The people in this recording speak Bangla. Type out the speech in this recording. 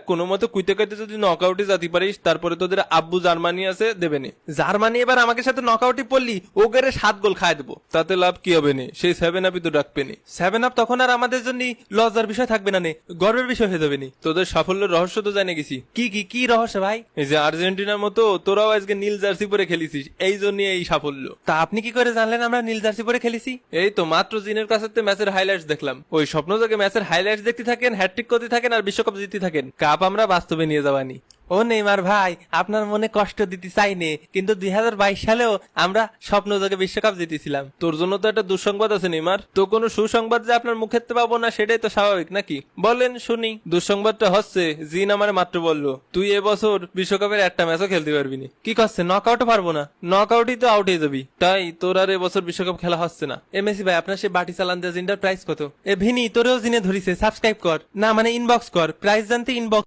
কোনো মতো কুইতে কাইতে যদি নকআউটে যেতে পারিস তারপরে তোদের আব্বু জার্মানি আছে দেবে নে। জার্মানি এবার আমাকে সাথে নকআউটই পড়লি, ও করে 7 গোল খায় দেবো। তাতে লাভ কি হবে নে, সেই 7 আপই তো ডাকবে নে। 7 আপ তখন আর আমাদের জন্য লজ্জার বিষয় থাকবে না নে, গর্বের বিষয় হয়ে যাবে নি। তোদের সাফল্যের রহস্য তো জানে গেছি। কি রহস্য ভাই? এই যে আর্জেন্টিনার মতো তোরাও আজকে নীল জার্সি পরে খেলিছিস, এই জন্য এই সাফল্য। তা আপনি কি করে জানলেন আমরা নীল জার্সি পরে খেলেছি? এই তো মাত্র জিনের কাছে ম্যাচের হাইলাইটস দেখলাম। ওই স্বপ্ন থেকে ম্যাচের হাইলাইটস দেখতে থাকেন, হ্যাটট্রিক করতে থাকেন আর বিশ্বকাপ জিততে থাকেন। কাপ আমরা বাস্তবে নিয়ে যাবানি। ও নেইমার ভাই, আপনার মনে কষ্ট দিতে চাই নে, কিন্তু 2022 সালেও আমরা স্বপ্ন যোগে বিশ্বকাপ জিতেছিলাম। তোর জন্য তো একটা দুঃসংবাদ আছে নেইমার, তো কোনো সুসংবাদ যে আপনার মুখেতে পাবো না সেটাই তো স্বাভাবিক নাকি? বলেন শুনি। দুঃসংবাদটা হচ্ছে জিন আমার মাত্র বললো তুই এবছর বিশ্বকাপের একটা ম্যাচও খেলতে পারবি না। কি করছে, নকআউটও পারবো না? নকআউটই তো আউট হয়ে যাবি, তাই তোর আর এবছর বিশ্বকাপ খেলা হচ্ছে না। এ মেসি ভাই, আপনার সে বাটি চালান দিয়ে জিনটার প্রাইস কত? এ ভিনি, তোরেও জিনে ধরিছে, সাবস্ক্রাইব কর না, মানে ইনবক্স কর, প্রাইস জানতে ইনবক্স